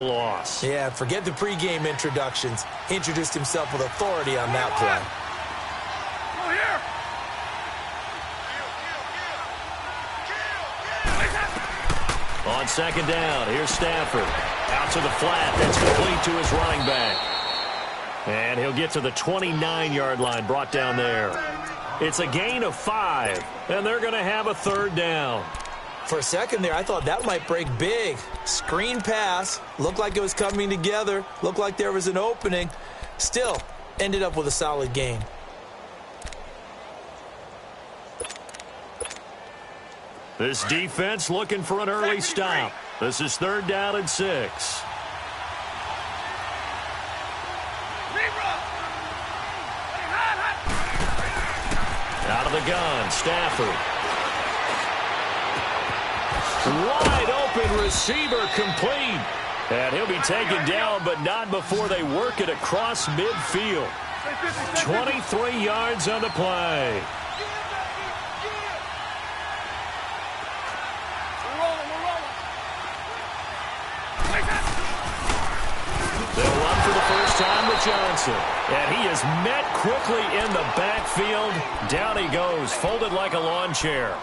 loss. Yeah, forget the pregame introductions. Introduced himself with authority on that play. On second down, here's Stafford. Out to the flat. That's complete to his running back. And he'll get to the 29-yard line, brought down there. It's a gain of 5, and they're going to have a third down. For a second there, I thought that might break big. Screen pass. Looked like it was coming together. Looked like there was an opening. Still, ended up with a solid gain. This defense looking for an early stop. This is 3rd down and 6. Out of the gun, Stafford. Wide open receiver complete. And he'll be taken down, but not before they work it across midfield. 23 yards on the play. They'll run for the first time with Johnson. And he is met quickly in the backfield. Down he goes, folded like a lawn chair.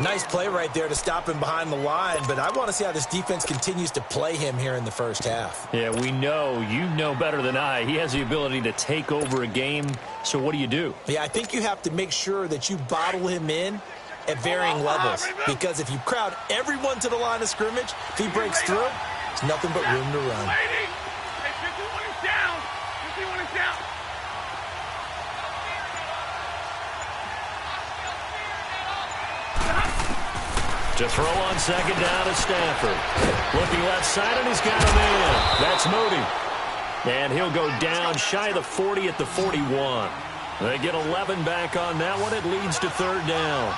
Nice play right there to stop him behind the line, but I want to see how this defense continues to play him here in the first half. Yeah, we know. You know better than I. He has the ability to take over a game, so what do? Yeah, I think you have to make sure that you bottle him in at varying levels, because if you crowd everyone to the line of scrimmage, if he breaks through, there's nothing but room to run. To throw on second down is Stafford. Looking left side, and he's got a man. That's Moody. And he'll go down shy of the 40 at the 41. They get 11 back on that one. It leads to 3rd down.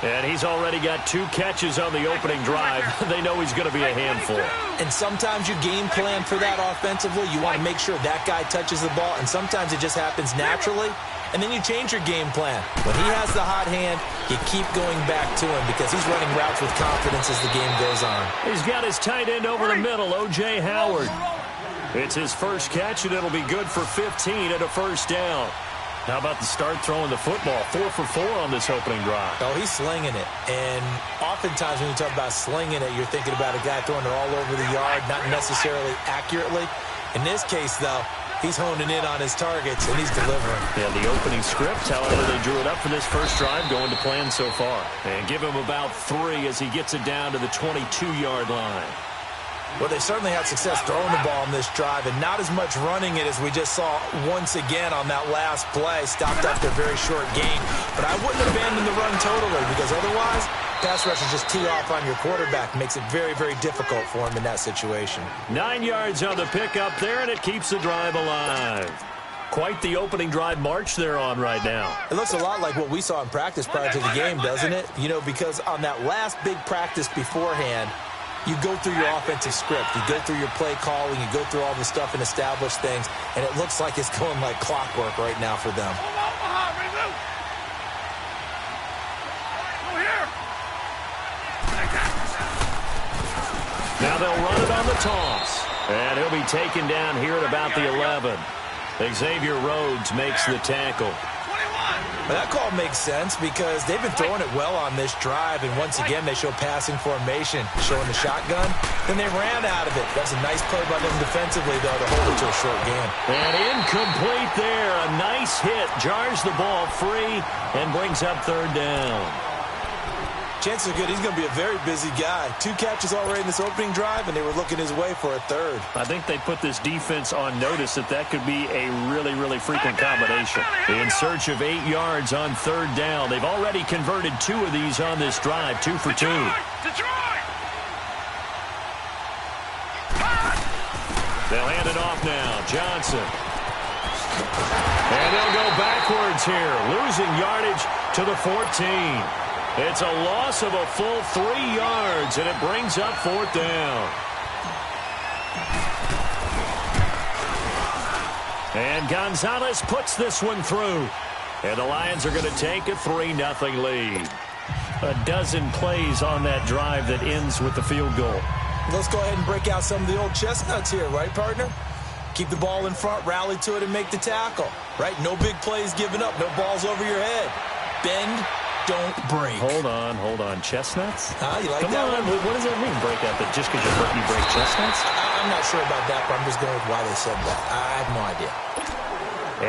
And he's already got 2 catches on the opening drive. They know he's going to be a handful. And sometimes you game plan for that offensively. You want to make sure that guy touches the ball, and sometimes it just happens naturally. And then you change your game plan. When he has the hot hand, you keep going back to him because he's running routes with confidence as the game goes on. He's got his tight end over the middle, O.J. Howard. It's his first catch, and it'll be good for 15 at a first down. How about the start throwing the football? 4 for 4 on this opening drive. Oh, he's slinging it. And oftentimes when you talk about slinging it, you're thinking about a guy throwing it all over the yard, not necessarily accurately. In this case, though, he's honing in on his targets, and he's delivering. Yeah, the opening script, however, they drew it up for this first drive, going to plan so far. And give him about 3 as he gets it down to the 22-yard line. Well, they certainly had success throwing the ball on this drive, and not as much running it as we just saw once again on that last play. Stopped after a very short gain. But I wouldn't abandon the run totally, because otherwise, pass rushers just tee off on your quarterback. Makes it very, very difficult for him in that situation. 9 yards on the pickup there, and it keeps the drive alive. Quite the opening drive march they're on right now. It looks a lot like what we saw in practice prior to the game, doesn't it? You know, because on that last big practice beforehand, you go through your offensive script. You go through your play calling. You go through all the stuff and establish things, and it looks like it's going like clockwork right now for them. Now they'll run it on the toss. And he'll be taken down here at about the 11. Xavier Rhodes makes the tackle. Well, that call makes sense because they've been throwing it well on this drive, and once again they show passing formation, showing the shotgun. Then they ran out of it. That's a nice play by them defensively, though, to hold it to a short game. And incomplete there. A nice hit. Jars the ball free and brings up 3rd down. Chances are good he's going to be a very busy guy. 2 catches already in this opening drive, and they were looking his way for a 3rd. I think they put this defense on notice that could be a really, really frequent combination. In search of 8 yards on 3rd down. They've already converted 2 of these on this drive, 2 for 2. They'll hand it off now. Johnson. And they'll go backwards here, losing yardage to the 14. It's a loss of a full 3 yards, and it brings up 4th down. And Gonzalez puts this one through. And the Lions are going to take a 3-0 lead. A dozen plays on that drive that ends with the field goal. Let's go ahead and break out some of the old chestnuts here, right, partner? Keep the ball in front, rally to it, and make the tackle, right? No big plays given up, no balls over your head. Bend, don't break. Hold on. Chestnuts? You like Come that on. one? What does that mean, break out? That just because you're hurt, you break chestnuts? I'm not sure about that, but I'm just going with why they said that. I have no idea.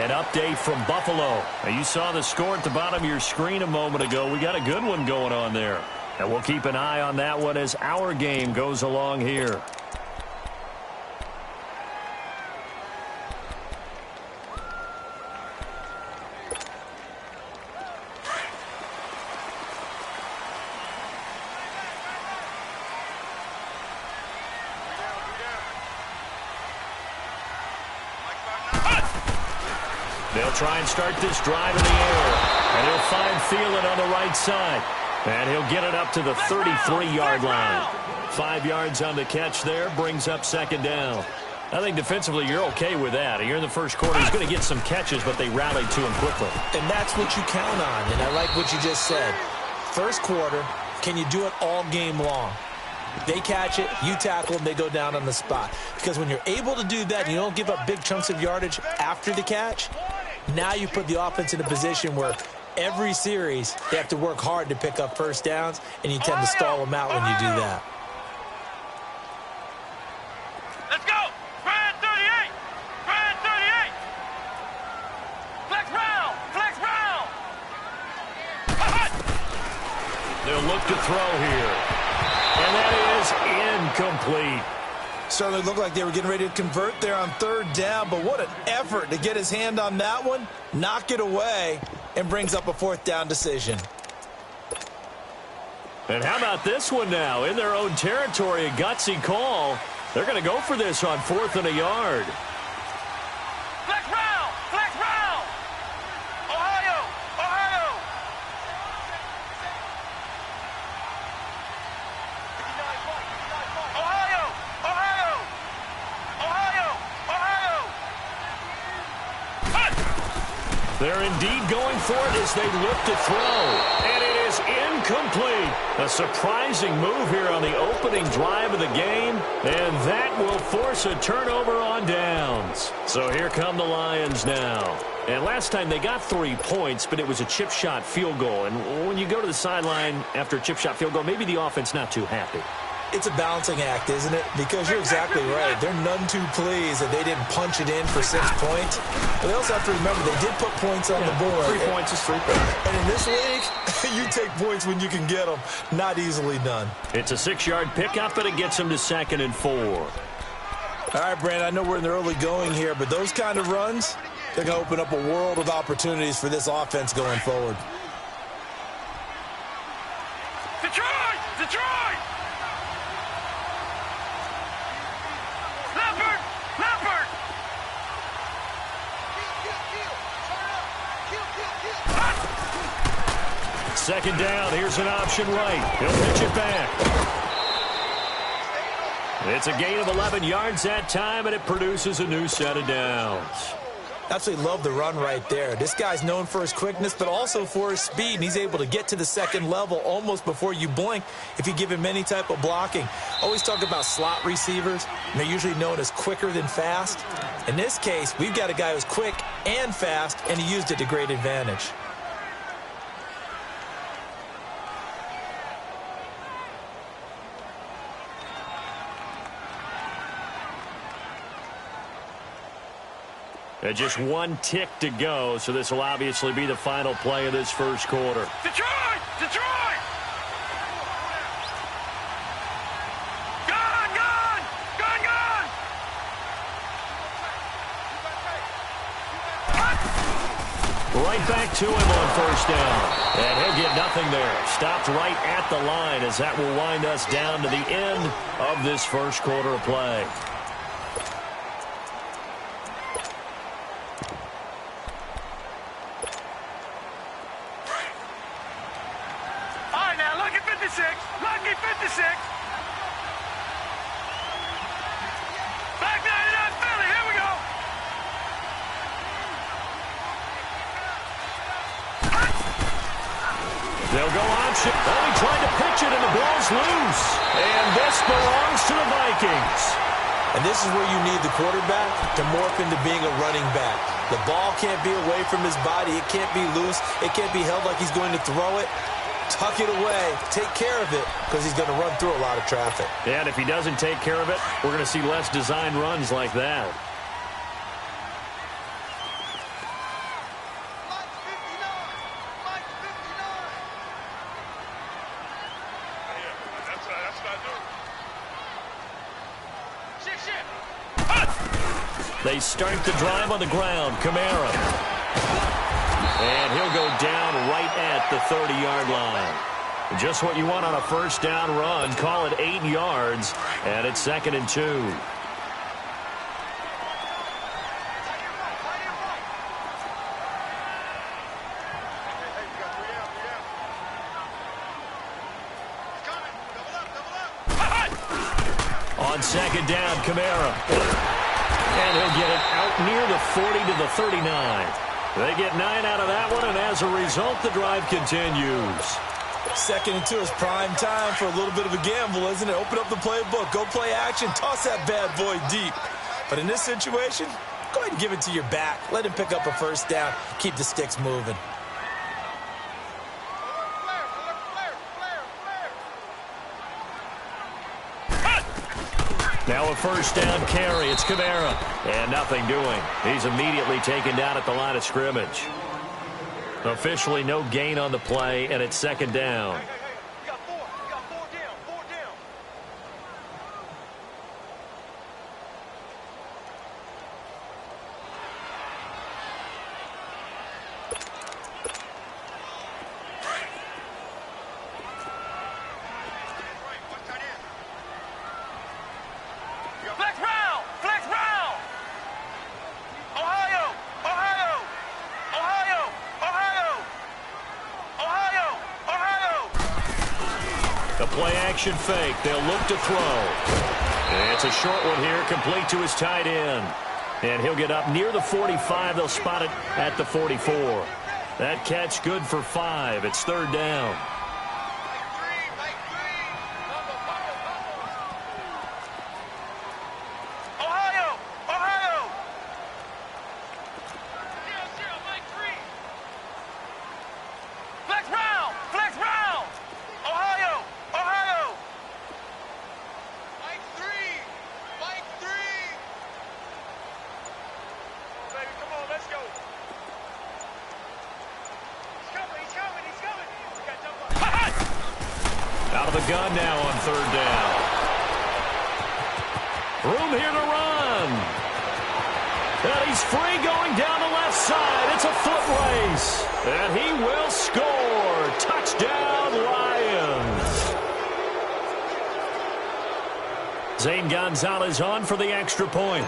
An update from Buffalo. Now, you saw the score at the bottom of your screen a moment ago. We got a good one going on there. And we'll keep an eye on that one as our game goes along here. They'll try and start this drive in the air. And he'll find Thielen on the right side. And he'll get it up to the 33-yard line. 5 yards on the catch there, brings up second down. I think defensively you're okay with that. Here in the first quarter, he's going to get some catches, but they rallied to him quickly. And that's what you count on, and I like what you just said. First quarter, can you do it all game long? They catch it, you tackle them, they go down on the spot. Because when you're able to do that and you don't give up big chunks of yardage after the catch, now you put the offense in a position where every series they have to work hard to pick up first downs, and you tend to stall them out when you do that. Let's go! Brand 38! Brand 38! Flex round! Flex round! They'll look to throw here. And that is incomplete. Certainly looked like they were getting ready to convert there on third down, but what an effort to get his hand on that one, knock it away, and brings up a fourth down decision. And how about this one now? In their own territory, a gutsy call. They're going to go for this on 4th and a yard. Flex round! Flex round! Ohio! Ohio! Ohio! Ohio! Ohio! Ohio! They're indeed going for it as they look to throw. And it is incomplete. A surprising move here on the opening drive of the game. And that will force a turnover on downs. So here come the Lions now. And last time they got 3 points, but it was a chip shot field goal. And when you go to the sideline after a chip shot field goal, maybe the offense not too happy. It's a balancing act, isn't it? Because you're exactly right. They're none too pleased that they didn't punch it in for 6 points. But they also have to remember they did put points on the board. 3 points is 3 points. And in this league, you take points when you can get them. Not easily done. It's a 6-yard pickup, and it gets them to 2nd and 4. All right, Brandon, I know we're in the early going here, but those kind of runs, they're going to open up a world of opportunities for this offense going forward. Detroit! Detroit! Leopard! Leopard! Second down. Here's an option right. He'll pitch it back. It's a gain of 11 yards that time, and it produces a new set of downs. Absolutely love the run right there. This guy's known for his quickness, but also for his speed, and he's able to get to the second level almost before you blink if you give him any type of blocking. Always talk about slot receivers, and they're usually known as quicker than fast. In this case, we've got a guy who's quick and fast, and he used it to great advantage. Just 1 tick to go, so this will obviously be the final play of this first quarter. Detroit! Detroit! Gone! Gone! Gone! Gone! Right back to him on first down. And he'll get nothing there. Stopped right at the line as that will wind us down to the end of this first quarter of play. Lucky 56. Back 99 Philly. Here we go. They'll go option. Oh, he tried to pitch it, and the the ball's loose. And this belongs to the Vikings. And this is where you need the quarterback to morph into being a running back. The ball can't be away from his body. It can't be loose. It can't be held like he's going to throw it. Tuck it away. Take care of it because he's going to run through a lot of traffic. And if he doesn't take care of it, we're going to see less design runs like that. They start the drive on the ground. Kamara. And he'll go down right at the 30-yard line. Just what you want on a first down run. Call it 8 yards. And it's 2nd and 2. On 2nd down, Kamara. And he'll get it out near the 40 to the 39. They get 9 out of that one, and as a result, the drive continues. 2nd and 2 is prime time for a little bit of a gamble, isn't it? Open up the playbook, go play action, toss that bad boy deep. But in this situation, go ahead and give it to your back. Let him pick up a first down, keep the sticks moving. Now a first down carry. It's Kamara. And nothing doing. He's immediately taken down at the line of scrimmage. Officially no gain on the play, and it's 2nd down. Play-action fake. They'll look to throw. And it's a short one here, complete to his tight end. And he'll get up near the 45. They'll spot it at the 44. That catch good for 5. It's 3rd down. Out of the gun now on 3rd down. Room here to run. And he's free going down the left side. It's a foot race. And he will score. Touchdown, Lions. Zane Gonzalez on for the extra point.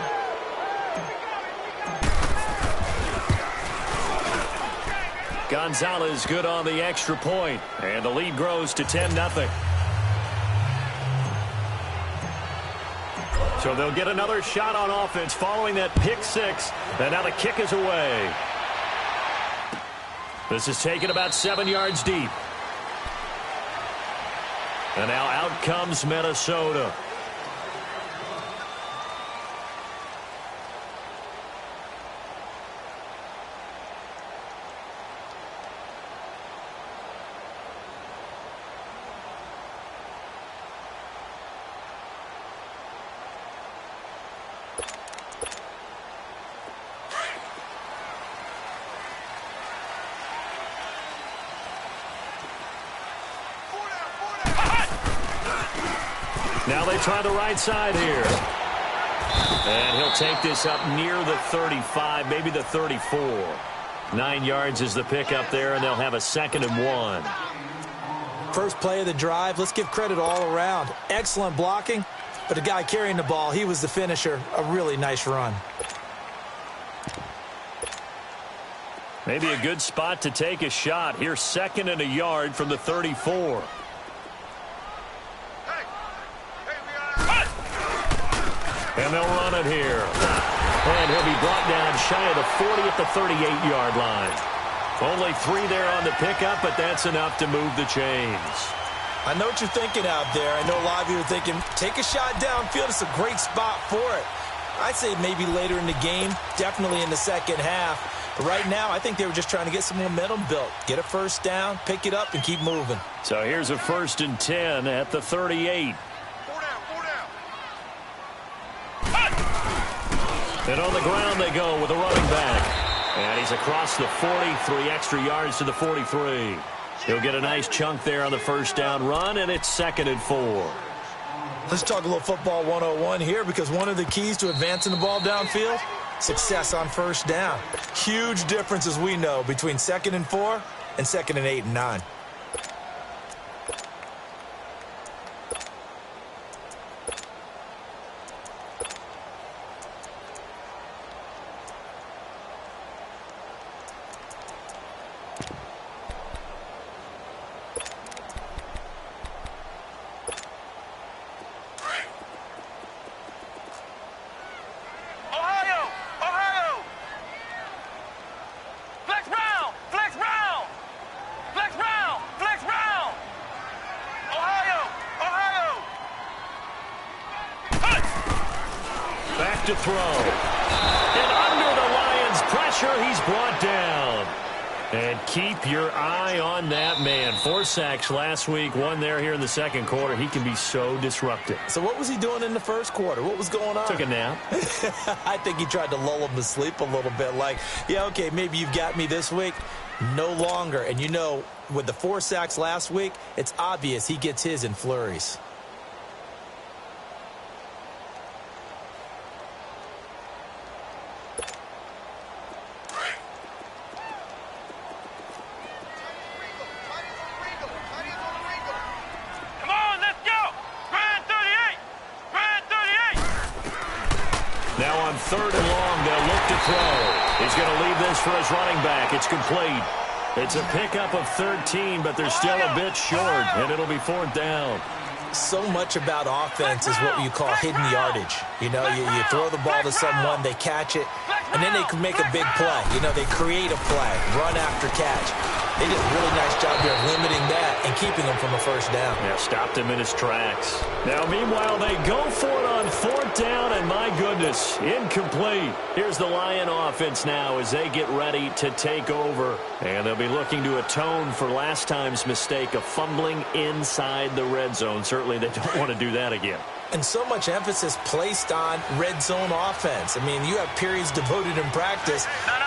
Gonzalez good on the extra point, and the lead grows to 10-0. So they'll get another shot on offense following that pick 6, and now the kick is away. This is taken about 7 yards deep. And now out comes Minnesota. Now they try the right side here. And he'll take this up near the 35, maybe the 34. 9 yards is the pickup there, and they'll have a 2nd and 1. First play of the drive, let's give credit all around. Excellent blocking, but the guy carrying the ball, he was the finisher. A really nice run. Maybe a good spot to take a shot. Here's 2nd and a yard from the 34. And they'll run it here. And he'll be brought down shy of the 40 at the 38-yard line. Only 3 there on the pickup, but that's enough to move the chains. I know what you're thinking out there. I know a lot of you are thinking, take a shot downfield. It's a great spot for it. I'd say maybe later in the game, definitely in the second half. But right now, I think they were just trying to get some momentum built. Get a first down, pick it up, and keep moving. So here's a 1st and 10 at the 38. And on the ground they go with a running back. And he's across the 40, 3 extra yards to the 43. He'll get a nice chunk there on the first down run, and it's 2nd and 4. Let's talk a little football 101 here, because one of the keys to advancing the ball downfield, success on first down. Huge difference, as we know, between 2nd and 4 and 2nd and 8 and 9. To throw. And under the Lions' pressure, he's brought down. And keep your eye on that man. 4 sacks last week, 1 there here in the second quarter. He can be so disruptive. So what was he doing in the first quarter? What was going on? Took a nap. I think he tried to lull him to sleep a little bit. Like, yeah, okay, maybe you've got me this week. No longer. And you know, with the 4 sacks last week, it's obvious he gets his in flurries. Now on 3rd and long, they'll look to throw. He's going to leave this for his running back. It's complete. It's a pickup of 13, but they're still a bit short, and it'll be 4th down. So much about offense is what you call hidden yardage. You know, you throw the ball to someone, they catch it, and then they can make a big play. You know, they create a play, run after catch. They did a really nice job here of limiting that and keeping him from a first down. Yeah, stopped him in his tracks. Now, meanwhile, they go for it on 4th down, and my goodness, incomplete. Here's the Lion offense now as they get ready to take over. And they'll be looking to atone for last time's mistake of fumbling inside the red zone. Certainly they don't want to do that again. And so much emphasis placed on red zone offense. I mean, you have periods devoted in practice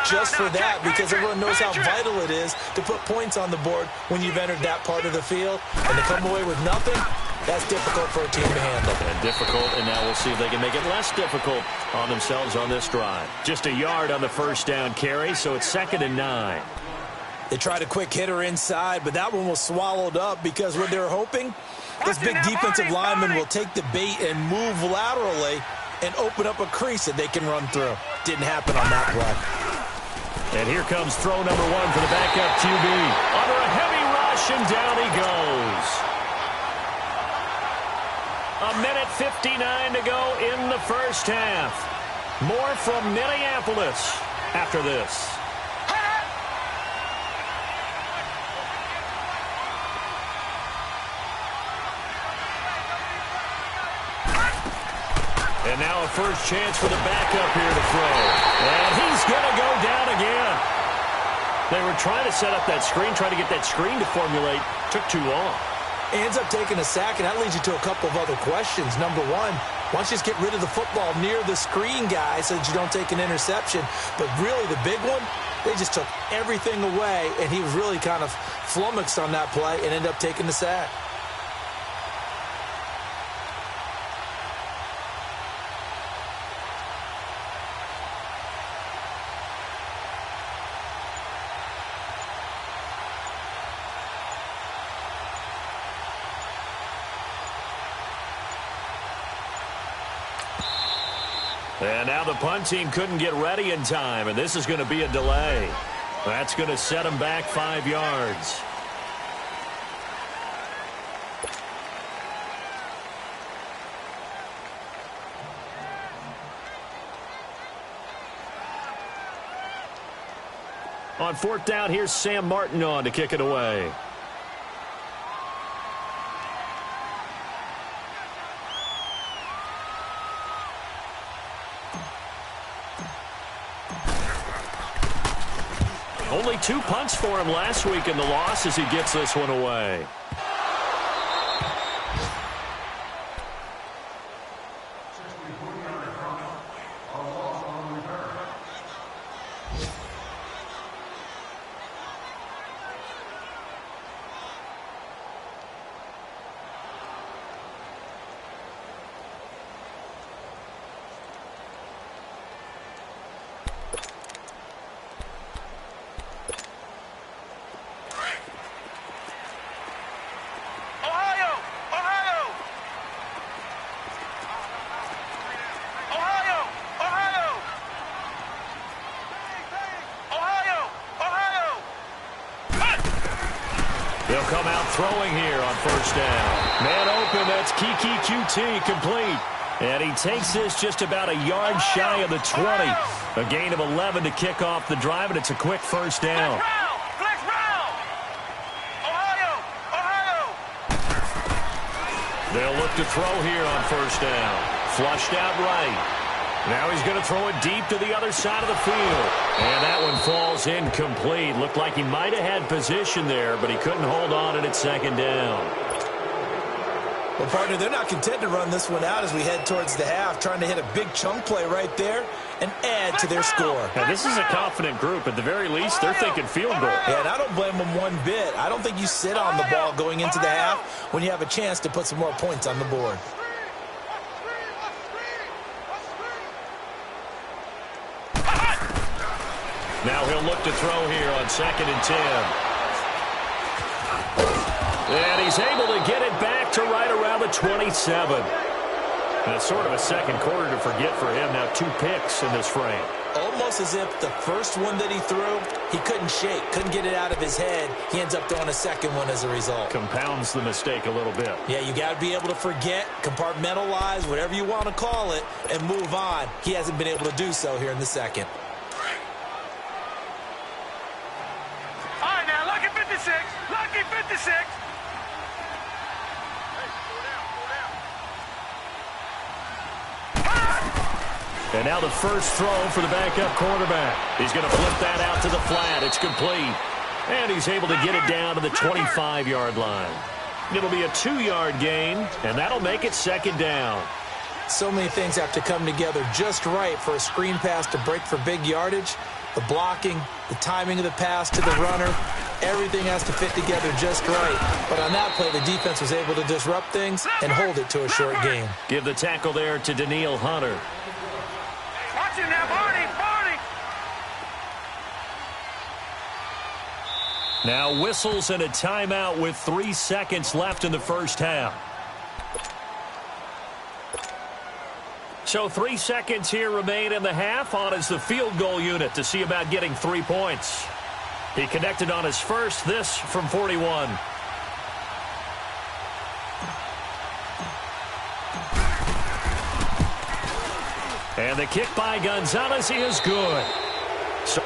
just for that, because everyone knows how vital it is to put points on the board when you've entered that part of the field. And to come away with nothing, that's difficult for a team to handle. And difficult, and now we'll see if they can make it less difficult on themselves on this drive. Just a yard on the first down carry, so it's 2nd and 9. They tried a quick hitter inside, but that one was swallowed up because what they're hoping, this big defensive lineman will take the bait and move laterally and open up a crease that they can run through. Didn't happen on that play. And here comes throw number 1 for the backup QB. Under a heavy rush, and down he goes. 1:59 to go in the first half. More from Minneapolis after this. And now a first chance for the backup here to throw. And he's going to go down again. They were trying to set up that screen, trying to get that screen to formulate. Took too long. Ends up taking a sack, and that leads you to a couple of other questions. Number one, why don't you just get rid of the football near the screen guy so that you don't take an interception? But really the big one, they just took everything away, and he was really kind of flummoxed on that play and ended up taking the sack. And now the punt team couldn't get ready in time, and this is going to be a delay. That's going to set them back 5 yards. On 4th down, here's Sam Martin on to kick it away. Only 2 punts for him last week in the loss as he gets this one away. They'll come out throwing here on first down. Man open, that's Kiki QT complete. And he takes this just about a yard shy of the 20. A gain of 11 to kick off the drive, and it's a quick first down. Flex round. Ohio. They'll look to throw here on first down. Flushed out right. Now he's going to throw it deep to the other side of the field. And that one falls incomplete. Looked like he might have had position there, but he couldn't hold on at second down. Well, partner, they're not content to run this one out as we head towards the half, trying to hit a big chunk play right there and add to their score. Now, this is a confident group. At the very least, they're thinking field goal. Yeah, and I don't blame them one bit. I don't think you sit on the ball going into the half when you have a chance to put some more points on the board. Now he'll look to throw here on 2nd and 10. And he's able to get it back to right around the 27. And it's sort of a second quarter to forget for him. Now 2 picks in this frame. Almost as if the first one that he threw, he couldn't shake, couldn't get it out of his head. He ends up throwing a second one as a result. Compounds the mistake a little bit. Yeah, you got to be able to forget, compartmentalize, whatever you want to call it, and move on. He hasn't been able to do so here in the second. All right, now, lucky 56. Lucky 56. And now the first throw for the backup quarterback. He's going to flip that out to the flat. It's complete. And he's able to get it down to the 25-yard line. It'll be a 2-yard gain, and that'll make it second down. So many things have to come together just right for a screen pass to break for big yardage. The blocking, the timing of the pass to the runner, everything has to fit together just right. But on that play, the defense was able to disrupt things and hold it to a short gain. Give the tackle there to Daniil Hunter. Watch him now, Barney. Now whistles and a timeout with 3 seconds left in the first half. So 3 seconds here remain in the half. On is the field goal unit to see about getting 3 points. He connected on his first, this from 41. And the kick by Gonzalez is good.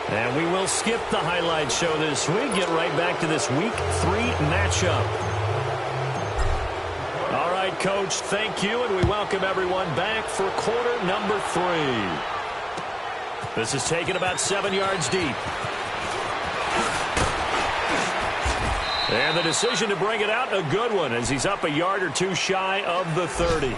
And we will skip the highlight show this week. Get right back to this Week 3 matchup. All right, Coach, thank you, and we welcome everyone back for quarter number 3. This is taken about 7 yards deep. And the decision to bring it out, a good one, as he's up a yard or 2 shy of the 30.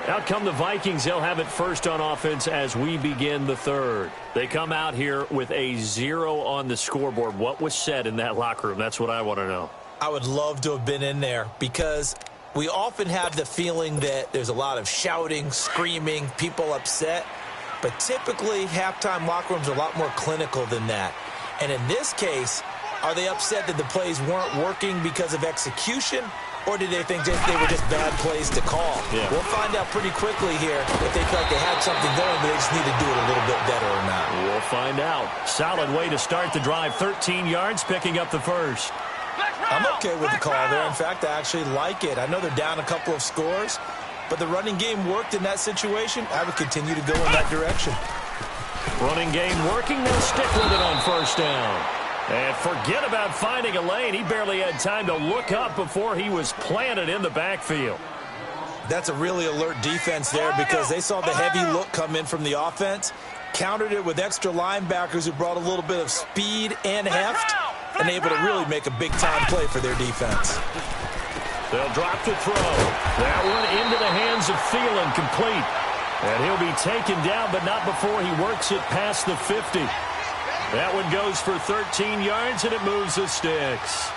Out come the Vikings. They'll have it first on offense as we begin the third. They come out here with a 0 on the scoreboard. What was said in that locker room? That's what I want to know. I would love to have been in there because we often have the feeling that there's a lot of shouting, screaming, people upset. But typically, halftime locker rooms are a lot more clinical than that. And in this case, are they upset that the plays weren't working because of execution? Or did they think they were just bad plays to call? Yeah. We'll find out pretty quickly here if they feel like they had something going, but they just need to do it a little bit better or not. We'll find out. Solid way to start the drive. 13 yards, picking up the first. I'm okay with the call there. In fact, I actually like it. I know they're down a couple of scores, but the running game worked in that situation. I would continue to go in that direction. Running game working. They'll stick with it on first down. And forget about finding a lane. He barely had time to look up before he was planted in the backfield. That's a really alert defense there because they saw the heavy look come in from the offense, countered it with extra linebackers who brought a little bit of speed and heft, and able to really make a big-time play for their defense. They'll drop to throw. That one into the hands of Thielen, complete. And he'll be taken down, but not before he works it past the 50. That one goes for 13 yards, and it moves the sticks.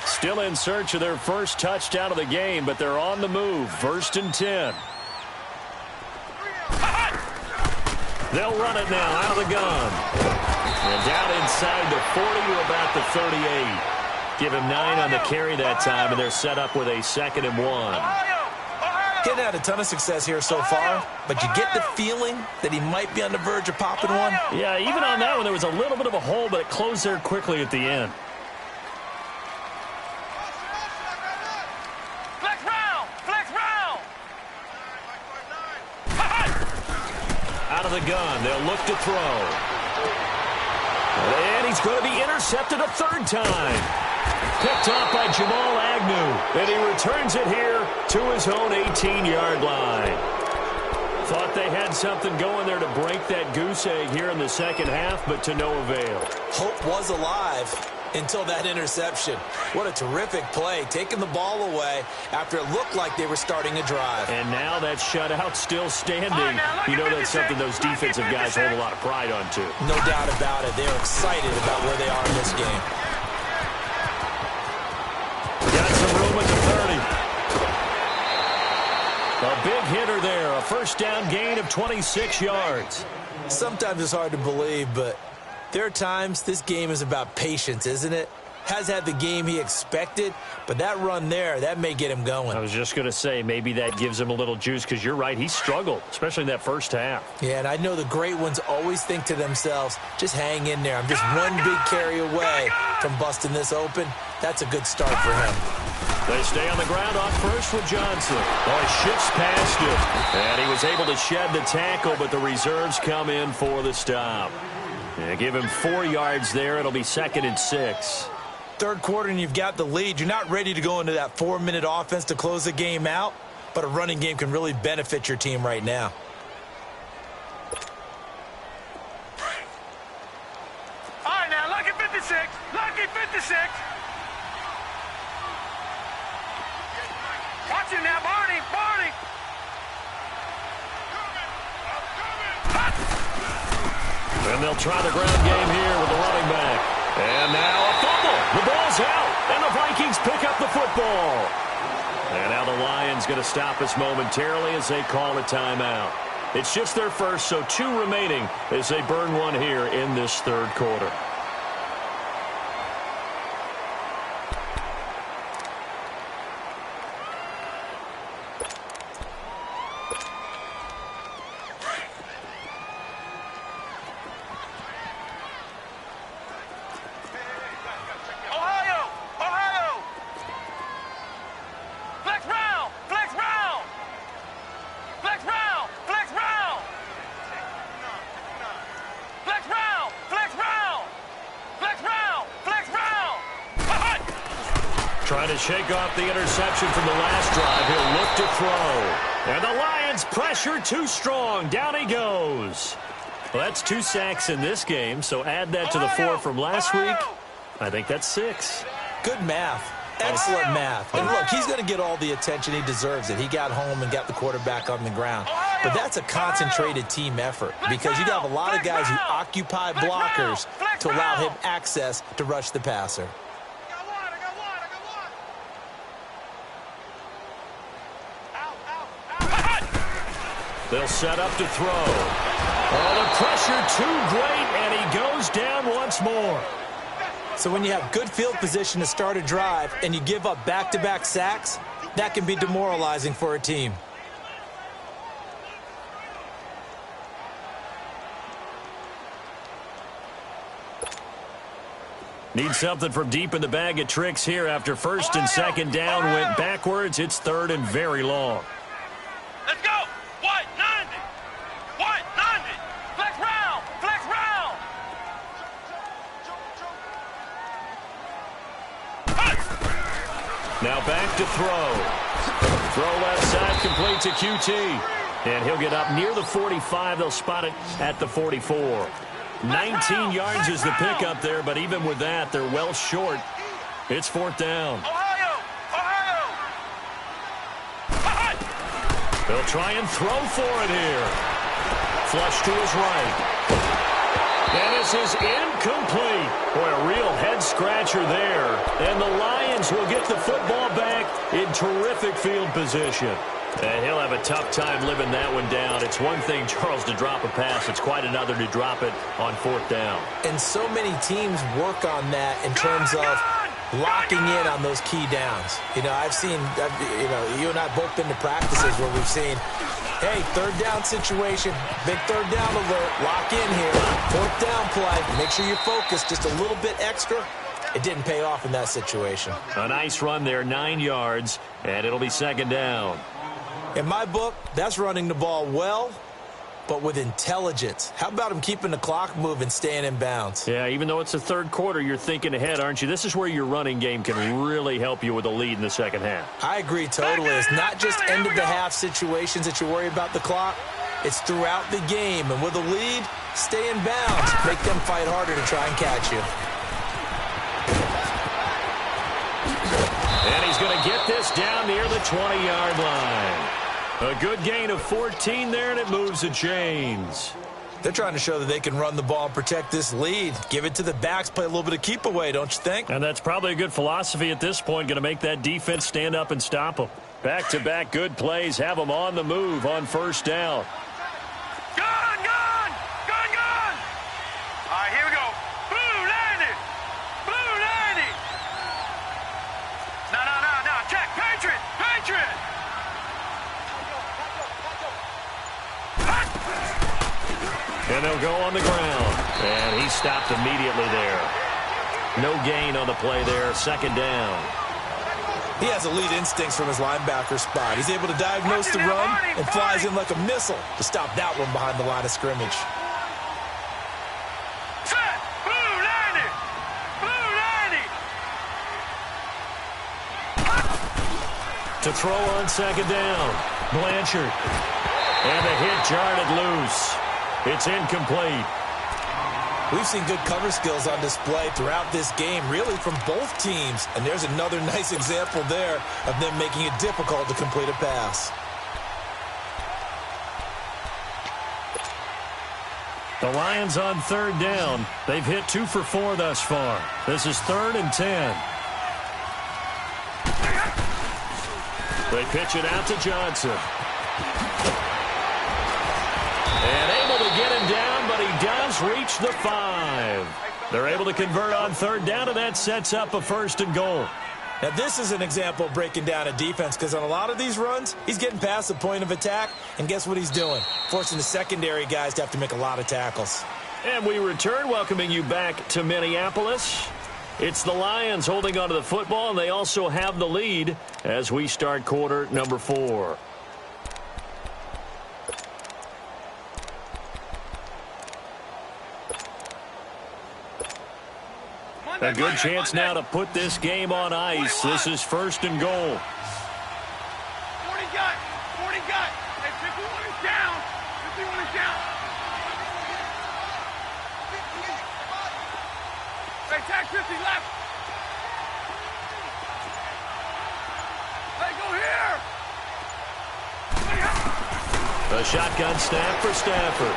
Still in search of their first touchdown of the game, but they're on the move. 1st and 10. They'll run it now out of the gun. And down inside the 40 to about the 38. Give him 9 on the carry that time, and they're set up with a 2nd and 1. Getting had a ton of success here so far, but you get the feeling that he might be on the verge of popping one. Yeah, even on that one, there was a little bit of a hole, but it closed there quickly at the end. Out of the gun, they'll look to throw. And he's going to be intercepted a 3rd time. Picked off by Jamal Agnew. And he returns it here to his own 18-yard line. Thought they had something going there to break that goose egg here in the second half, but to no avail. Hope was alive until that interception. What a terrific play, taking the ball away after it looked like they were starting a drive. And now that shutout still standing. You know that's something those defensive guys hold a lot of pride on, too. No doubt about it. They're excited about where they are in this game. Got some room at the 30. A big hitter there. A 1st down gain of 26 yards. Sometimes it's hard to believe, but there are times this game is about patience, isn't it? Has had the game he expected, but that run there, that may get him going. I was just going to say, maybe that gives him a little juice, because you're right, he struggled, especially in that first half. Yeah, and I know the great ones always think to themselves, just hang in there. I'm just one big carry away from busting this open. That's a good start for him. They stay on the ground on first with Johnson. Oh, he shifts past him. And he was able to shed the tackle, but the reserves come in for the stop. Yeah, give him 4 yards there. It'll be 2nd and 6. 3rd quarter and you've got the lead. You're not ready to go into that 4-minute offense to close the game out, but a running game can really benefit your team right now. All right, now, lucky 56. Lucky 56. Watch him now, Barney. Barney. And they'll try the ground game here with the running back. And now a fumble. The ball's out, and the Vikings pick up the football. And now the Lions going to stop us momentarily as they call a timeout. It's just their first, so 2 remaining as they burn one here in this 3rd quarter. Trying to shake off the interception from the last drive. He'll look to throw. And the Lions pressure too strong. Down he goes. Well, that's 2 sacks in this game, so add that to the 4 from last week. I think that's 6. Good math. Excellent math. And look, he's going to get all the attention he deserves. He got home and got the quarterback on the ground. But that's a concentrated team effort because you have a lot of guys who occupy blockers to allow him access to rush the passer. They'll set up to throw. Oh, the pressure too great, and he goes down once more. So when you have good field position to start a drive and you give up back-to-back sacks, that can be demoralizing for a team. Need something from deep in the bag of tricks here after first and second down went backwards. It's third and very long. Let's go. White 90. White 90. Flex round. Flex round. Now back to throw. Throw left side, complete to QT. And he'll get up near the 45. They'll spot it at the 44. 19 yards is the pickup there, but even with that, they're well short. It's fourth down. Ohio. Ohio. They'll try and throw for it here. Flush to his right. And this is incomplete. Boy, a real head-scratcher there. And the Lions will get the football back in terrific field position. And he'll have a tough time living that one down. It's one thing, Charles, to drop a pass. It's quite another to drop it on fourth down. And so many teams work on that in terms of locking in on those key downs. You know, you and I both been to practices where we've seen, hey, third down situation, big third down alert, lock in here, fourth down play, make sure you're focused just a little bit extra. It didn't pay off in that situation. A nice run there, 9 yards, and it'll be second down. In my book, that's running the ball well, but with intelligence. How about him keeping the clock moving, staying in bounds? Yeah, even though it's the third quarter, you're thinking ahead, aren't you? This is where your running game can really help you with a lead in the second half. I agree totally. It's not just end-of-the-half situations that you worry about the clock. It's throughout the game. And with a lead, stay in bounds. Make them fight harder to try and catch you. And he's going to get this down near the 20-yard line. A good gain of 14 there, and it moves the chains. They're trying to show that they can run the ball and protect this lead. Give it to the backs, play a little bit of keep away, don't you think? And that's probably a good philosophy at this point, going to make that defense stand up and stop them. Back-to-back good plays, have them on the move on first down. Gun. All right, here we go. Blue 90. Blue 90. No. Check. Patriot. And they'll go on the ground. And he stopped immediately there. No gain on the play there. Second down. He has elite instincts from his linebacker spot. He's able to diagnose the run and flies in like a missile to stop that one behind the line of scrimmage. Set. Blue 90. Blue 90. To throw on second down. Blanchard. And the hit jarred it loose. It's incomplete. We've seen good cover skills on display throughout this game, really from both teams. And there's another nice example there of them making it difficult to complete a pass. The Lions on third down. They've hit 2 for 4 thus far. This is 3rd and 10. They pitch it out to Johnson. And able to get him down, but he does reach the 5. They're able to convert on third down, and that sets up a 1st and goal. Now, this is an example of breaking down a defense, because on a lot of these runs, he's getting past the point of attack, and guess what he's doing? Forcing the secondary guys to have to make a lot of tackles. And we return, welcoming you back to Minneapolis. It's the Lions holding onto the football, and they also have the lead as we start quarter number 4. A good chance now to put this game on ice. This is 1st and goal. 40 got. Hey, 51 is down. 51 is down. Hey, tag 50 left. Hey, go here. A shotgun snap for Stafford.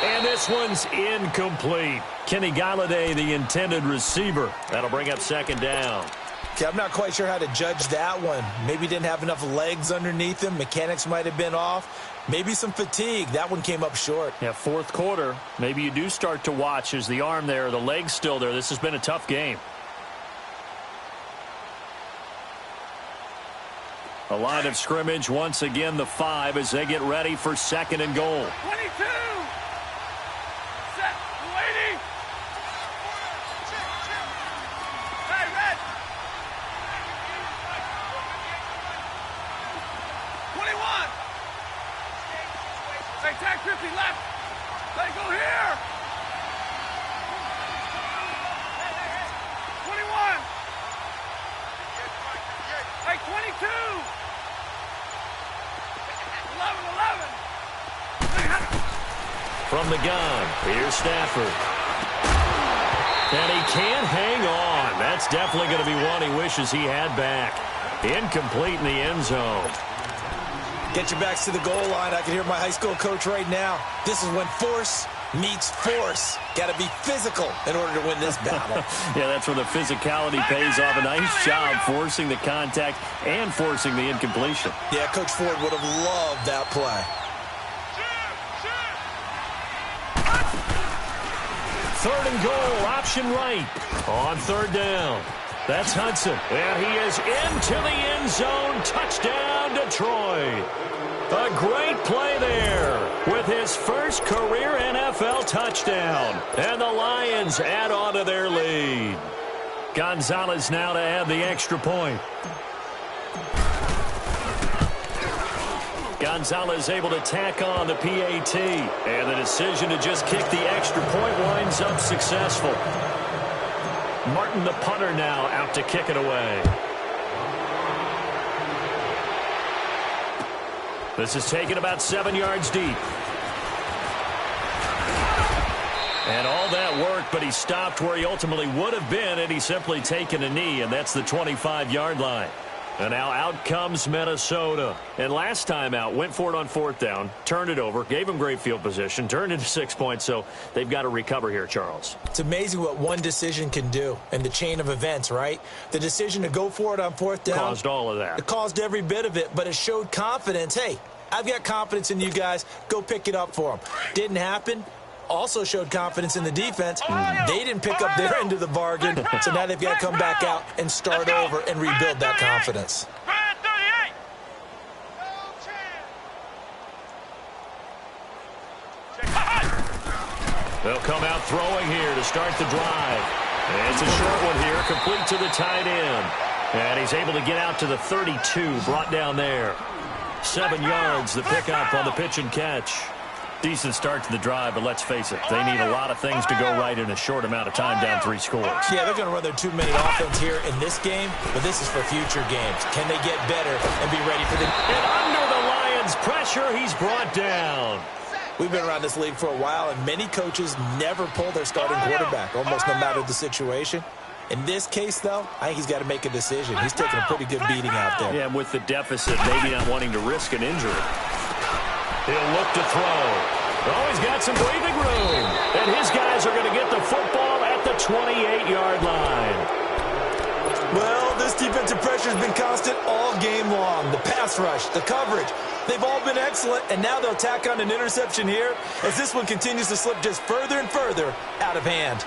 And this one's incomplete. Kenny Galladay, the intended receiver. That'll bring up second down. Okay, I'm not quite sure how to judge that one. Maybe didn't have enough legs underneath him. Mechanics might have been off. Maybe some fatigue. That one came up short. Yeah, fourth quarter, maybe you do start to watch. Is the arm there, the leg's still there? This has been a tough game. A line of scrimmage, once again, the 5 as they get ready for second and goal. 22. Set. Waiting. Hey, red. 21. Hey, tag 50 left. Let go here. 21. Hey, 22. 11. From the gun, here's Stafford. And he can't hang on. That's definitely going to be one he wishes he had back. Incomplete in the end zone. Get your backs to the goal line. I can hear my high school coach right now. This is when force meets force. Got to be physical in order to win this battle. Yeah, that's where the physicality pays off. A nice job forcing the contact and forcing the incompletion. Yeah, Coach Ford would have loved that play. Third and goal, option right. On third down. That's Hudson. And he is into the end zone. Touchdown, Detroit. A great play there with his first career NFL touchdown. And the Lions add on to their lead. Gonzalez now to add the extra point. Gonzalez able to tack on the PAT. And the decision to just kick the extra point winds up successful. Martin, the punter, now out to kick it away. This is taken about 7 yards deep. And all that work, but he stopped where he ultimately would have been had he simply taken a knee, and that's the 25-yard line. And now out comes Minnesota. And last time out, went for it on fourth down, turned it over, gave him great field position, turned into 6 points, so they've got to recover here, Charles. It's amazing what one decision can do in the chain of events, right? The decision to go for it on fourth down. Caused all of that. It caused every bit of it, but it showed confidence. Hey, I've got confidence in you guys. Go pick it up for them. Didn't happen. Also showed confidence in the defense. They didn't pick up their end of the bargain, so now they've got to come back out and start over and rebuild that confidence. They'll come out throwing here to start the drive. And it's a short one here, complete to the tight end. And he's able to get out to the 32, brought down there. 7 yards, the pickup on the pitch and catch. Decent start to the drive, but let's face it, they need a lot of things to go right in a short amount of time, down 3 scores. Yeah, they're going to run their 2-minute offense here in this game, but this is for future games. Can they get better and be ready for the... And under the Lions' pressure, he's brought down. We've been around this league for a while, and many coaches never pull their starting quarterback, almost no matter the situation. In this case, though, I think he's got to make a decision. He's taking a pretty good beating out there. Yeah, with the deficit, maybe not wanting to risk an injury. He'll look to throw. Oh, he's got some breathing room. And his guys are going to get the football at the 28-yard line. Well, this defensive pressure has been constant all game long. The pass rush, the coverage, they've all been excellent, and now they'll tack on an interception here as this one continues to slip just further and further out of hand.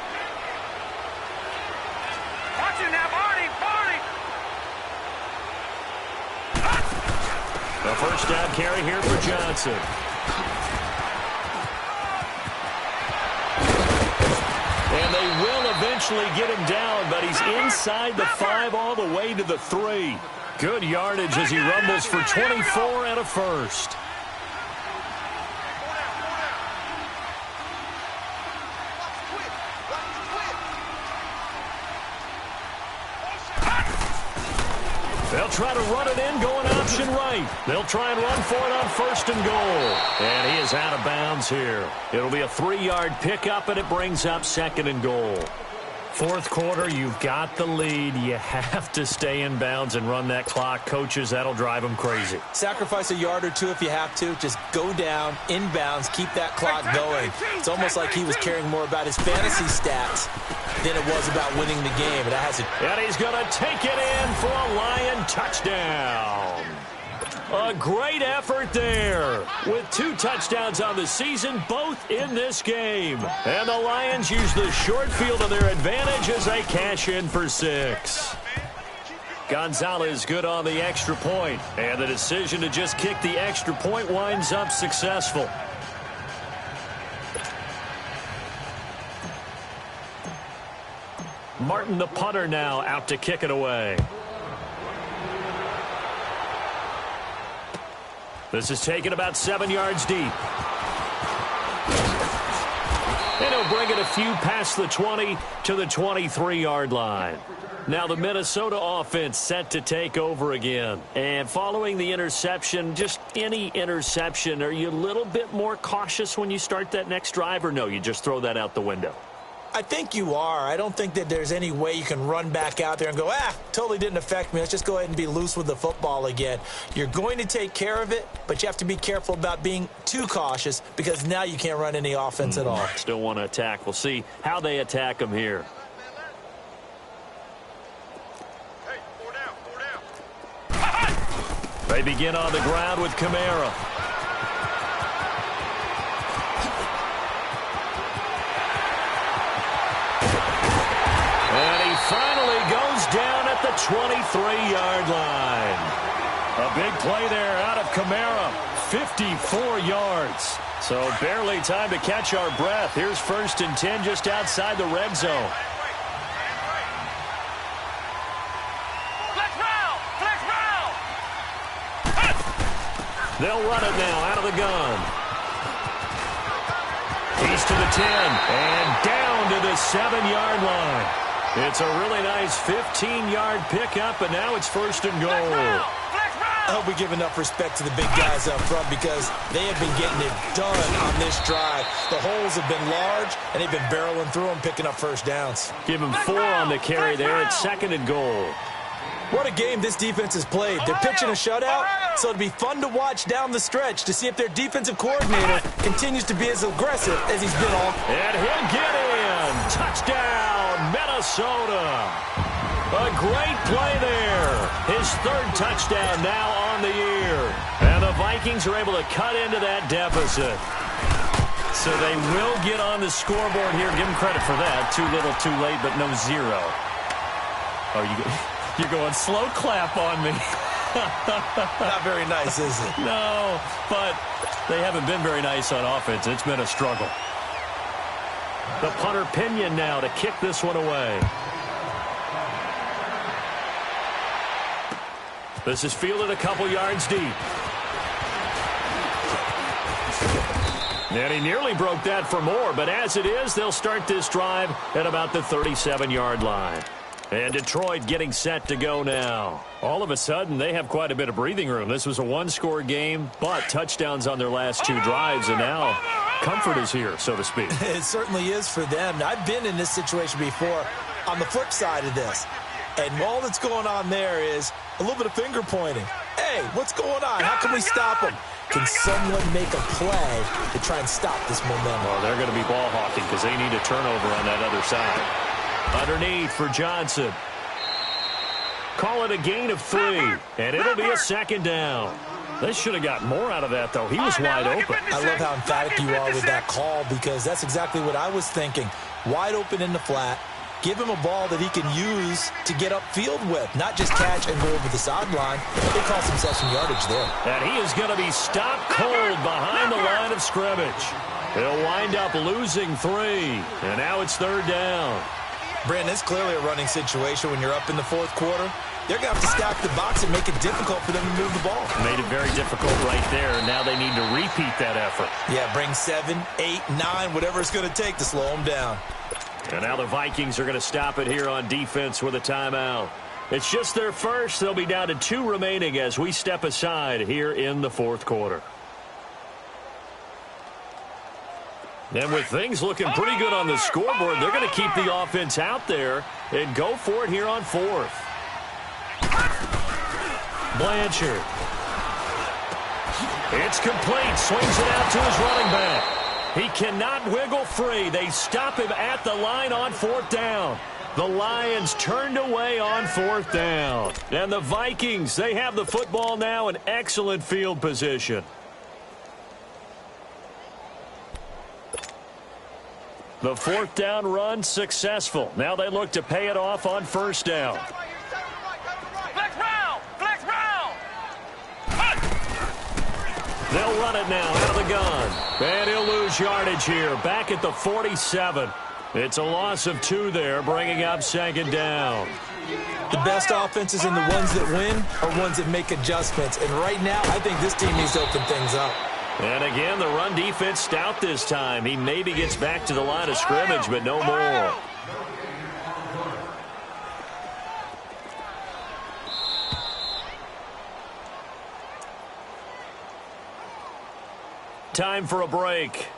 Watch it now, Barney. A first down carry here for Johnson. And they will eventually get him down, but he's inside the 5 all the way to the 3. Good yardage as he rumbles for 24 and a first. They'll try to run it in, going option right. They'll try and run for it on first and goal. And he is out of bounds here. It'll be a 3-yard pickup, and it brings up second and goal. Fourth quarter, you've got the lead. You have to stay in bounds and run that clock. Coaches, that'll drive them crazy. Sacrifice a yard or two if you have to. Just go down, in bounds, keep that clock going. It's almost like he was caring more about his fantasy stats than it was about winning the game. And, and he's going to take it in for a Lion touchdown. A great effort there. With 2 touchdowns on the season, both in this game. And the Lions use the short field to their advantage as they cash in for 6. Gonzalez good on the extra point. And the decision to just kick the extra point winds up successful. Martin, the punter, now out to kick it away. This is taken about 7 yards deep. And he'll bring it a few past the 20 to the 23-yard line. Now the Minnesota offense set to take over again. And following the interception, just any interception, are you a little bit more cautious when you start that next drive, or no, you just throw that out the window? I think you are. I don't think that there's any way you can run back out there and go, totally didn't affect me. Let's just go ahead and be loose with the football again. You're going to take care of it, but you have to be careful about being too cautious because now you can't run any offense at all. Still want to attack. We'll see how they attack them here. Hey, 4 down. They begin on the ground with Kamara. And he finally goes down at the 23-yard line. A big play there out of Kamara. 54 yards. So barely time to catch our breath. Here's 1st and 10 just outside the red zone. Flex round! Flex round! They'll run it now out of the gun. He's to the 10 and down to the 7-yard line. It's a really nice 15-yard pickup, and now it's 1st and goal. I hope we give enough respect to the big guys up front because they have been getting it done on this drive. The holes have been large, and they've been barreling through them, picking up 1st downs. Give him 4 on the carry there. It's 2nd and goal. What a game this defense has played. They're pitching a shutout, so it'll be fun to watch down the stretch to see if their defensive coordinator continues to be as aggressive as he's been all. And he'll get in. Touchdown, Minnesota. A great play there. His 3rd touchdown now on the year. And the Vikings are able to cut into that deficit. So they will get on the scoreboard here. Give them credit for that. Too little, too late, but no 0. Oh, you're going slow clap on me. Not very nice, is it? No, but they haven't been very nice on offense. It's been a struggle. The punter Pinion now to kick this one away. This is fielded a couple yards deep. And he nearly broke that for more, but as it is, they'll start this drive at about the 37-yard line. And Detroit getting set to go now. All of a sudden, they have quite a bit of breathing room. This was a 1-score game, but touchdowns on their last 2 drives, and now comfort is here, so to speak. It certainly is for them. I've been in this situation before on the flip side of this. And all that's going on there is a little bit of finger pointing. Hey, what's going on? How can we stop them? Can someone make a play to try and stop this momentum? Well, they're going to be ball hawking because they need a turnover on that other side. Underneath for Johnson. Call it a gain of 3, and it'll be a 2nd down. They should have got more out of that, though. He was wide open. I love how emphatic you are with that call because that's exactly what I was thinking. Wide open in the flat. Give him a ball that he can use to get upfield with, not just catch and go over the sideline. They cost himself some yardage there. And he is going to be stopped cold behind the line of scrimmage. They'll wind up losing 3, and now it's 3rd down. Brandon, it's clearly a running situation when you're up in the 4th quarter. They're going to have to stack the box and make it difficult for them to move the ball. Made it very difficult right there, and now they need to repeat that effort. Yeah, bring 7, 8, 9, whatever it's going to take to slow them down. And now the Vikings are going to stop it here on defense with a timeout. It's just their first. They'll be down to 2 remaining as we step aside here in the 4th quarter. And with things looking pretty good on the scoreboard, they're going to keep the offense out there and go for it here on 4th. Blanchard. It's complete. Swings it out to his running back. He cannot wiggle free. They stop him at the line on 4th down. The Lions turned away on 4th down. And the Vikings, they have the football now in excellent field position. The 4th down run successful. Now they look to pay it off on 1st down. Flex round! Flex round! They'll run it now out of the gun. And he'll lose yardage here. Back at the 47. It's a loss of 2 there, bringing up 2nd down. The best offenses and the ones that win are ones that make adjustments. And right now, I think this team needs to open things up. And again, the run defense stout this time. He maybe gets back to the line of scrimmage, but no more. Time for a break.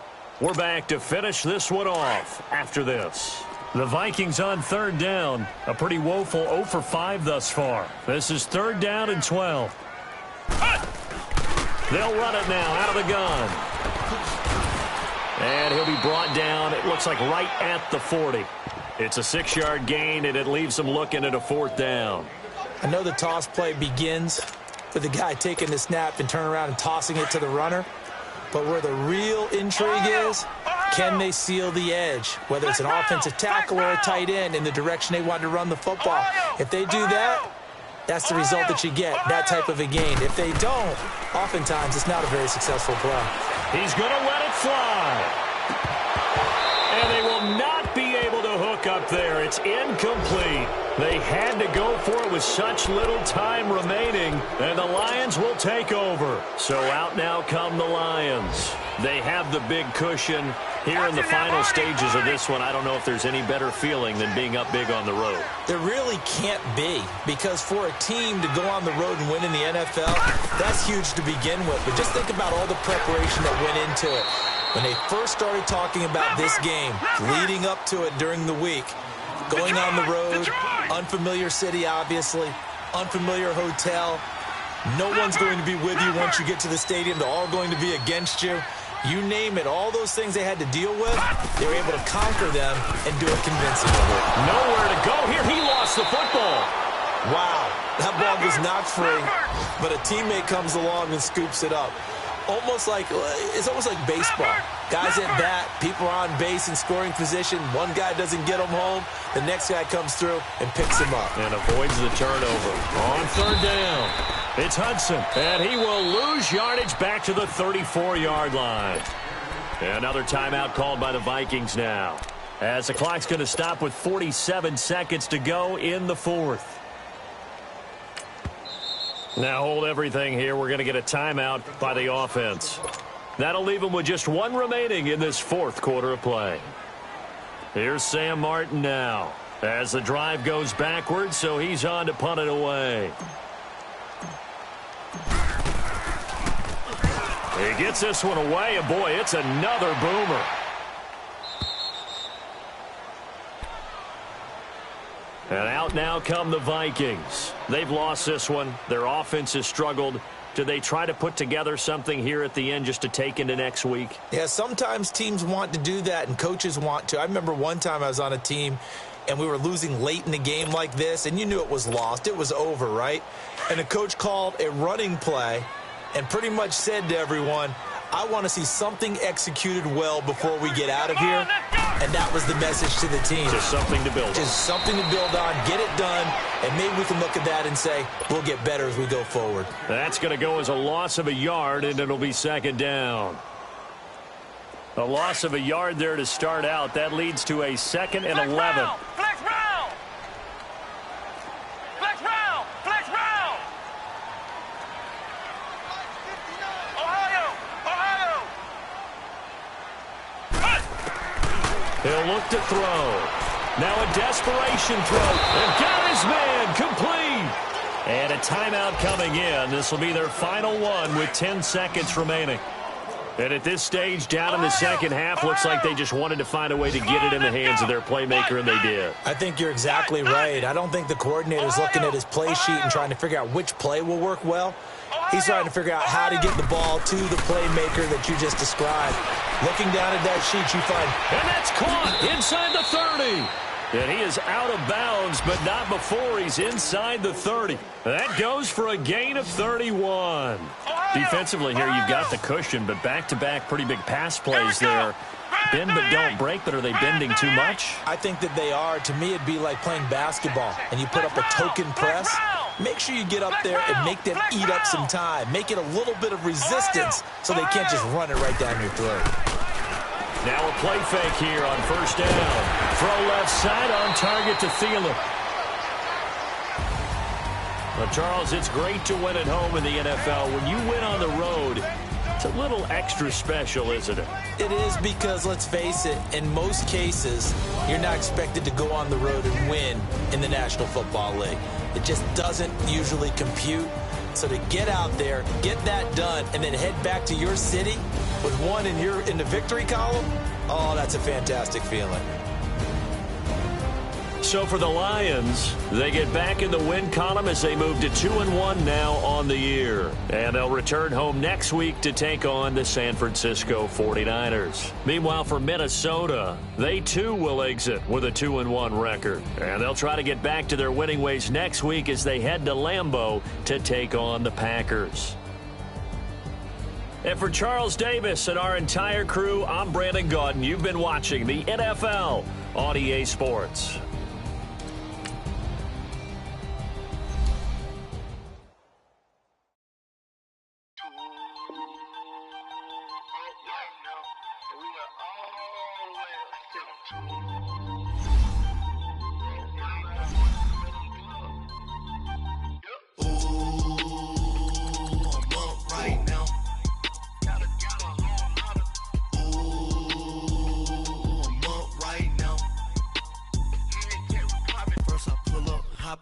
We're back to finish this one off after this. The Vikings on 3rd down. A pretty woeful 0 for 5 thus far. This is 3rd down and 12. They'll run it now out of the gun. And he'll be brought down, it looks like right at the 40. It's a 6-yard gain, and it leaves them looking at a 4th down. I know the toss play begins with the guy taking the snap and turning around and tossing it to the runner. But where the real intrigue is, can they seal the edge? Whether it's an offensive tackle or a tight end in the direction they want to run the football. If they do that, that's the result that you get, that type of a gain. If they don't, oftentimes it's not a very successful play. He's going to let it fly. And they will not be able to hook up there. It's incomplete. They had to go for it with such little time remaining, and the Lions will take over. So out now come the Lions. They have the big cushion. Here in the final stages of this one, I don't know if there's any better feeling than being up big on the road. There really can't be, because for a team to go on the road and win in the NFL, that's huge to begin with. But just think about all the preparation that went into it. When they first started talking about this game, leading up to it during the week, going on the road, unfamiliar city, obviously, unfamiliar hotel. No one's going to be with you once you get to the stadium. They're all going to be against you. You name it, all those things they had to deal with, they were able to conquer them and do it convincingly. Nowhere to go here. He lost the football. Wow, that ball was not free, but a teammate comes along and scoops it up. It's almost like baseball. Guys at bat, people are on base in scoring position. One guy doesn't get them home. The next guy comes through and picks him up. And avoids the turnover. On 3rd down, it's Hudson. And he will lose yardage back to the 34-yard line. Another timeout called by the Vikings now, as the clock's going to stop with 47 seconds to go in the 4th. Now hold everything here. We're going to get a timeout by the offense. That'll leave them with just 1 remaining in this 4th quarter of play. Here's Sam Martin now as the drive goes backwards, so he's on to punt it away. He gets this one away, and boy, it's another boomer. And out now come the Vikings. They've lost this one. Their offense has struggled. Do they try to put together something here at the end just to take into next week? Yeah, sometimes teams want to do that and coaches want to. I remember one time I was on a team and we were losing late in the game like this, and you knew it was lost. It was over, right? And the coach called a running play and pretty much said to everyone, I want to see something executed well before we get out of here. And that was the message to the team. Just something to build on. Just something to build on, get it done, and maybe we can look at that and say, we'll get better as we go forward. That's going to go as a loss of a yard, and it'll be 2nd down. A loss of a yard there to start out. That leads to a 2nd and 11. Flex round! Flex round! Flex round! Ohio! He'll look to throw. Now a desperation throw. And got his man complete. And a timeout coming in. This will be their final one with 10 seconds remaining. And at this stage, down in the second half, looks like they just wanted to find a way to get it in the hands of their playmaker, and they did. I think you're exactly right. I don't think the coordinator's looking at his play sheet and trying to figure out which play will work well. He's trying to figure out how to get the ball to the playmaker that you just described. Looking down at that sheet, you find... And that's caught inside the 30. And he is out of bounds, but not before he's inside the 30. That goes for a gain of 31. Defensively here, you've got the cushion, but back-to-back pretty big pass plays there. Bend but don't break, but are they bending too much? I think that they are. To me, it'd be like playing basketball, and you put up a token press. Make sure you get up there and make them eat up some time. Make it a little bit of resistance so they can't just run it right down your throat. Now a play fake here on first down. Throw left side on target to Thielen. Well, Charles, it's great to win at home in the NFL. When you win on the road, it's a little extra special, isn't it? It is, because, let's face it, in most cases, you're not expected to go on the road and win in the National Football League. It just doesn't usually compute. So to get out there, get that done, and then head back to your city with one in the victory column, oh, that's a fantastic feeling. So for the Lions, they get back in the win column as they move to 2-1 now on the year. And they'll return home next week to take on the San Francisco 49ers. Meanwhile, for Minnesota, they too will exit with a 2-1 record. And they'll try to get back to their winning ways next week as they head to Lambeau to take on the Packers. And for Charles Davis and our entire crew, I'm Brandon Gaudin. You've been watching the NFL on EA Sports.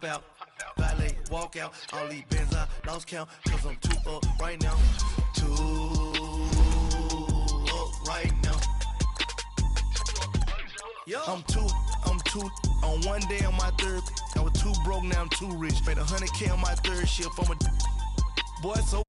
Out, valet, walk out, all these bins I lost count, cause I'm too up right now, too up right now. I'm too on one day on my third, I was too broke, now I'm too rich, made 100K on my third shift, I'm a boy so